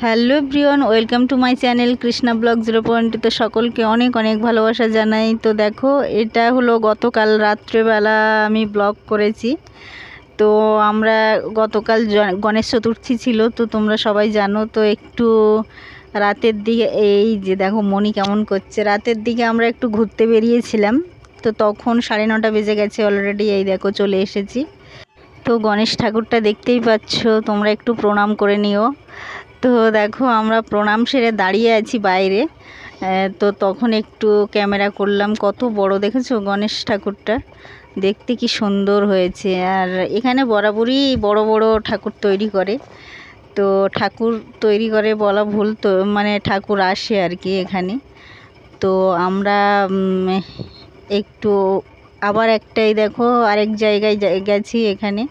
Hello everyone, welcome to my channel Krishna blog 0.2। তো সকলকে অনেক অনেক ভালোবাসা জানাই। তো দেখো, এটা হলো গতকাল রাত্রেবেলা আমি ব্লগ করেছি। তো আমরা গতকাল গণেশ চতুর্থী ছিল, তো তোমরা সবাই জানো। তো একটু রাতের দিকে, এই যে দেখো মনি কেমন করছে, রাতের দিকে আমরা একটু ঘুরতে বেরিয়েছিলাম। তো তখন 9:30 বেজে গেছে অলরেডি। এই দেখো চলে এসেছি। তো গণেশ ঠাকুরটা দেখতেই পাচ্ছ, তোমরা একটু প্রণাম করে নিও। তো দেখো আমরা প্রণাম সেরে দাঁড়িয়ে আছি বাইরে। তো তখন একটু ক্যামেরা করলাম। কত বড় দেখেছো গণেশ ঠাকুরটা, দেখতে কি সুন্দর হয়েছে। আর এখানে বরাবরই বড় বড় ঠাকুর তৈরি করে। তো ঠাকুর তৈরি করে বলা ভুল, তো মানে ঠাকুর আসে আর কি এখানে। তো আমরা একটু আবার একটাই দেখো আরেক জায়গায় গেছি এখানে।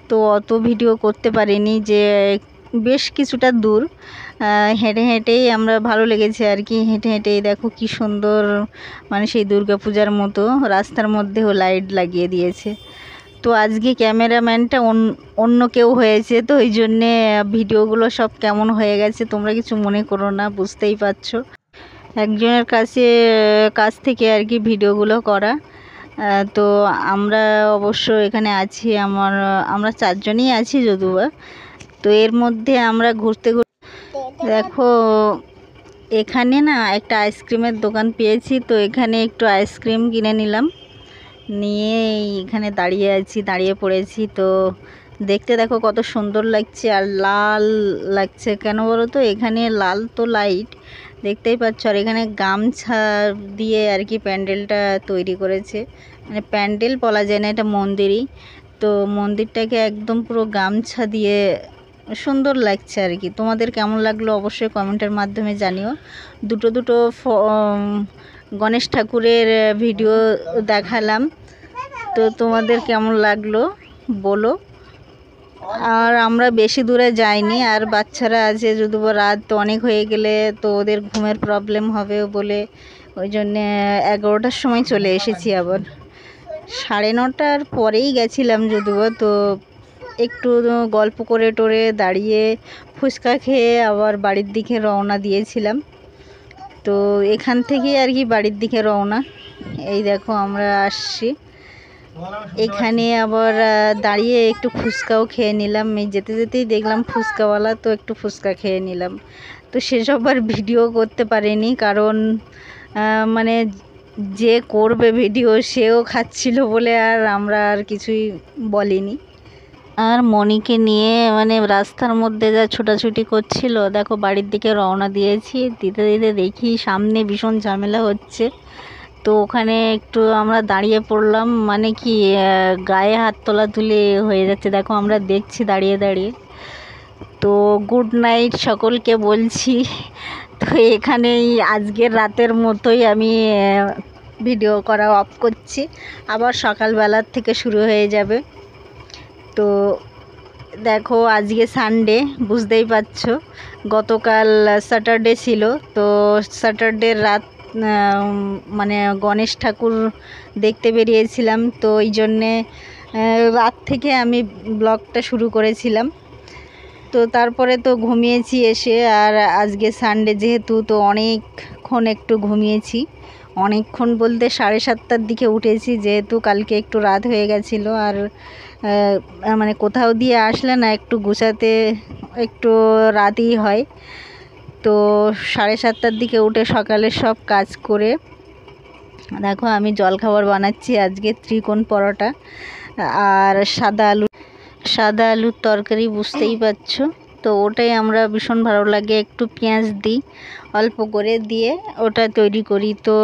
তো অত ভিডিও করতে পারিনি, যে বেশ কিছুটা দূর হেঁটে হেঁটেই আমরা, ভালো লেগেছে আর কি। হেঁটে হেঁটেই দেখো কি সুন্দর, মানে সেই দুর্গাপূজার মতো রাস্তার মধ্যেও লাইট লাগিয়ে দিয়েছে। তো আজকে ক্যামেরাম্যানটা অন্য কেউ হয়েছে, তো ওই জন্যে ভিডিওগুলো সব কেমন হয়ে গেছে তোমরা কিছু মনে করো না, বুঝতেই পারছো। একজনের কাছ থেকে আর কি ভিডিওগুলো করা। তো আমরা অবশ্য এখানে আছি, আমরা 4 জনই আছি যদিও। তো এর মধ্যে আমরা ঘুরতে দেখো এখানে না একটা আইসক্রিমের দোকান পেয়েছি। তো এখানে একটু আইসক্রিম কিনে নিলাম, নিয়ে এখানে দাঁড়িয়ে পড়েছি। তো দেখতে দেখো কত সুন্দর লাগছে, আর লাল লাগছে কেন বলো তো, এখানে লাল তো লাইট দেখতেই পাচ্ছ। আর এখানে গামছা দিয়ে আর কি প্যান্ডেলটা তৈরি করেছে, মানে প্যান্ডেল বলা যায় না, এটা মন্দিরই। তো মন্দিরটাকে একদম পুরো গামছা দিয়ে সুন্দর লাগছে আর কি। তোমাদের কেমন লাগলো অবশ্যই কমেন্টের মাধ্যমে জানিও। দুটো গণেশ ঠাকুরের ভিডিও দেখালাম, তো তোমাদের কেমন লাগলো বলো। আর আমরা বেশি দূরে যাইনি, আর বাচ্চারা আছে, যদি রাত অনেক হয়ে গেলে তো ওদের ঘুমের প্রবলেম হবে বলে ওই জন্যে 11টার সময় চলে এসেছি। আবার 9:30 পরেই গেছিলাম যদিও। তো একটু গল্প করে টোরে দাঁড়িয়ে ফুচকা খেয়ে আবার বাড়ির দিকে রওনা দিয়েছিলাম। তো এখান থেকে আর কি বাড়ির দিকে রওনা। এই দেখো আমরা আসছি এখানে, আবার দাঁড়িয়ে একটু ফুচকাও খেয়ে নিলাম। এই যেতে যেতেই দেখলাম ফুচকাওয়ালা, তো একটু ফুচকা খেয়ে নিলাম। তো সেসব আর ভিডিও করতে পারিনি, কারণ মানে যে করবে ভিডিও সেও খাচ্ছিল বলে আমরা আর কিছুই বলিনি। আর মনিকে নিয়ে মানে রাস্তার মধ্যে যা ছোটাছুটি করছিল, দেখো বাড়ির দিকে রওনা দিয়েছি। দিতে দিতে দেখি সামনে ভীষণ ঝামেলা হচ্ছে। তো ওখানে একটু আমরা দাঁড়িয়ে পড়লাম, মানে কি গায়ে হাত তোলাতুলি হয়ে যাচ্ছে, দেখো আমরা দেখছি দাঁড়িয়ে দাঁড়িয়ে। তো গুড নাইট সকলকে বলছি। তো এখানেই আজকের রাতের মতোই আমি ভিডিও করা অফ করছি, আবার সকালবেলার থেকে শুরু হয়ে যাবে। তো দেখো আজকে সানডে, বুঝতেই পারছো। গতকাল স্যাটারডে ছিল, তো স্যাটারডে রাত মানে গণেশ ঠাকুর দেখতে বেরিয়েছিলাম। তো ওই জন্যে রাত থেকে আমি ব্লগটা শুরু করেছিলাম। তো তারপরে তো ঘুমিয়েছি এসে, আর আজকে সানডে যেহেতু, তো অনেকক্ষণ একটু ঘুমিয়েছি। অনেকক্ষণ বলতে 7:30টার দিকে উঠেছি, যেহেতু কালকে একটু রাত হয়ে গেছিলো। আর মানে কোথাও দিয়ে আসলে না একটু গুছাতে একটু রাতই হয়। তো 7:30টার দিকে উঠে সকালে সব কাজ করে দেখো আমি জলখাবার বানাচ্ছি আজকে ত্রিকোণ পরোটা আর সাদা আলুর তরকারি, বুঝতেই পারছো। তো ওটাই আমরা ভীষণ ভালো লাগে, একটু পেঁয়াজ দিই অল্প করে, দিয়ে ওটা তৈরি করি। তো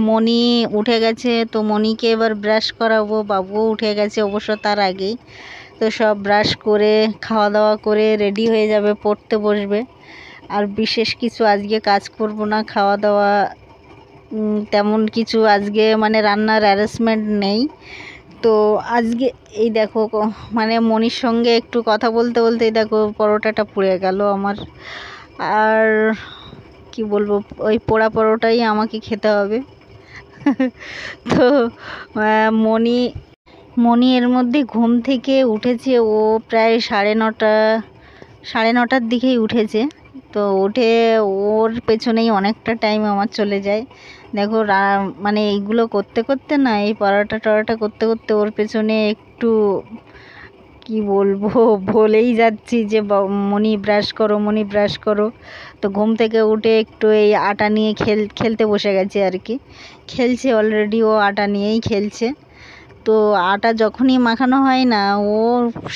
মনি উঠে গেছে, তো মনিকে এবার ব্রাশ করাবো। বাবুও উঠে গেছে অবশ্য তার আগেই। তো সব ব্রাশ করে খাওয়া দাওয়া করে রেডি হয়ে যাবে, পড়তে বসবে। আর বিশেষ কিছু আজকে কাজ করব না, খাওয়া দাওয়া তেমন কিছু আজকে মানে রান্নার অ্যারেঞ্জমেন্ট নেই। তো আজকে এই দেখো, মানে মনির সঙ্গে একটু কথা বলতে বলতেই দেখো পরোটাটা পুড়ে গেল আমার। আর কি বলবো, ওই পোড়া পরোটাই আমাকে খেতে হবে। তো মনি এর মধ্যে ঘুম থেকে উঠেছে, ও প্রায় 9:30 9:30টার দিকেই উঠেছে। তো উঠে ওর পেছনেই অনেকটা টাইম আমার চলে যায়। দেখো মানে এইগুলো করতে করতে না, এই পরোটা টরাটা করতে করতে ওর পেছনে একটু কি বলবো বলেই যাচ্ছি যে মনি ব্রাশ করো, মনি ব্রাশ করো। তো ঘুম থেকে উঠে একটু এই আটা নিয়ে খেলতে বসে গেছে আর কি। খেলছে অলরেডি, ও আটা নিয়েই খেলছে। তো আটা যখনই মাখানো হয় না, ও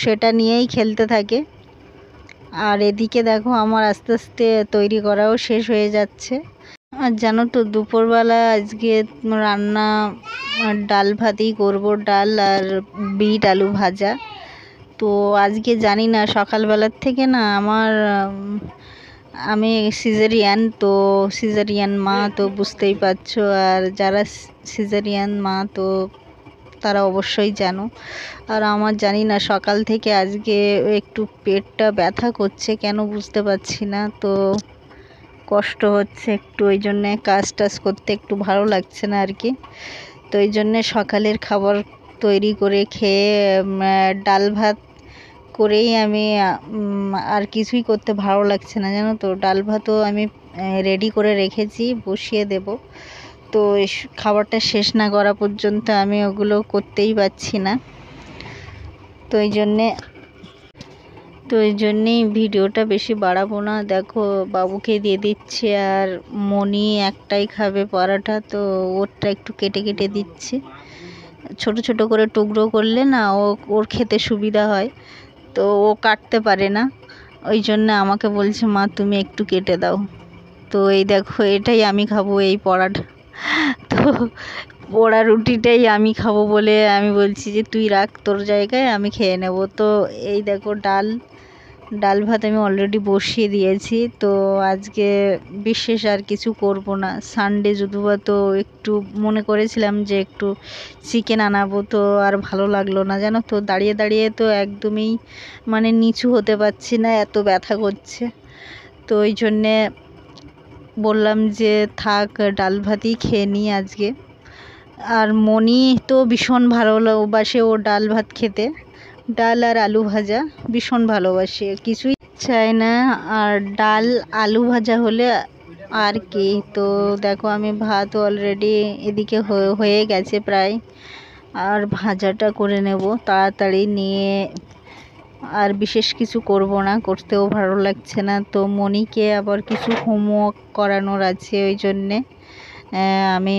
সেটা নিয়েই খেলতে থাকে। আর এদিকে দেখো আমার আস্তে আস্তে তৈরি করাও শেষ হয়ে যাচ্ছে। আর জানো তো দুপুরবেলা আজকে রান্না ডাল ভাতই করবো, ডাল আর বিট আলু ভাজা। তো আজকে জানি না সকালবেলার থেকে না আমার আমি সিজারিয়ান, তো সিজারিয়ান মা তো বুঝতেই পারছো, আর যারা সিজারিয়ান মা তো তারা অবশ্যই জানো। আর আমার জানি না সকাল থেকে আজকে একটু পেটটা ব্যথা করছে, কেন বুঝতে পারছি না। তো কষ্ট হচ্ছে একটু, ওই জন্যে কাজ টাজ করতে একটু ভালো লাগছে না আর কি। তো এই জন্যে সকালের খাবার তৈরি করে খেয়ে ডাল ভাত করেই আমি আর কিছুই করতে ভালো লাগছে না জানো তো। ডাল ভাতও আমি রেডি করে রেখেছি, বসিয়ে দেব। তো খাবারটা শেষ না করা পর্যন্ত আমি ওগুলো করতেই পারছি না। তো এই জন্যেই ভিডিওটা বেশি বাড়াবো না। দেখো বাবুকে দিয়ে দিচ্ছে, আর মনি একটাই খাবে পরাটা, তো ওরটা একটু কেটে কেটে দিচ্ছি। ছোট ছোট করে টুকরো করলে না ওর খেতে সুবিধা হয়, তো ও কাটতে পারে না। ওই জন্য আমাকে বলছে মা তুমি একটু কেটে দাও। তো এই দেখো এটাই আমি খাবো, এই পরাটা। তো পোড়া রুটিটাই আমি খাবো বলে আমি বলছি যে তুই রাখ তোর জায়গায়, আমি খেয়ে নেব। তো এই দেখো ডাল ভাত আমি অলরেডি বসিয়ে দিয়েছি। তো আজকে বিশেষ আর কিছু করব না, সানডে যদিও তো একটু মনে করেছিলাম যে একটু চিকেন আনাবো, তো আর ভালো লাগলো না জানো তো। দাঁড়িয়ে দাঁড়িয়ে তো একদমই মানে নিচু হতে পারছি না, এত ব্যথা করছে। তো ওই জন্যে বললাম যে থাক ডাল ভাতই খেয়ে নিই আজকে। আর মনি তো ভীষণ ভালোবাসে ও ডাল ভাত খেতে, ডাল আর আলু ভাজা ভীষণ ভালোবাসে, কিছুই চায় না। আর ডাল আলু ভাজা হলে আর কি। তো দেখো আমি ভাত অলরেডি এদিকে হয়ে গেছে প্রায়, আর ভাজাটা করে নেব তাড়াতাড়ি নিয়ে। আর বিশেষ কিছু করব না, করতেও ভালো লাগছে না। তো মনিকে আবার কিছু হোমওয়ার্ক করানোর আছে, ওই জন্যে আমি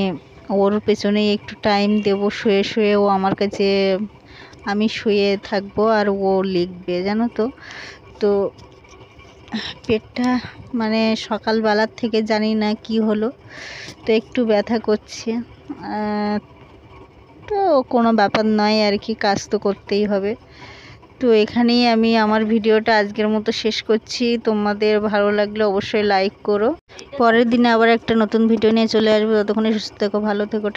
ওর পেছনেই একটু টাইম দেব। শুয়ে শুয়ে ও আমার কাছে, আমি শুয়ে থাকবো আর ও লিখবে জানো তো। তো পেটটা মানে সকালবেলার থেকে জানি না কি হলো, তো একটু ব্যথা করছে। তো কোনো ব্যাপার নয় আর কি, কাজ তো করতেই হবে। তো এখানেই আমি আমার ভিডিওটা আজকের মতো শেষ করছি। তোমাদের ভালো লাগলে অবশ্যই লাইক করো। পরের দিনে আবার একটা নতুন ভিডিও নিয়ে চলে আসবো। ততক্ষণে সুস্থ থেকো, ভালো থেকো।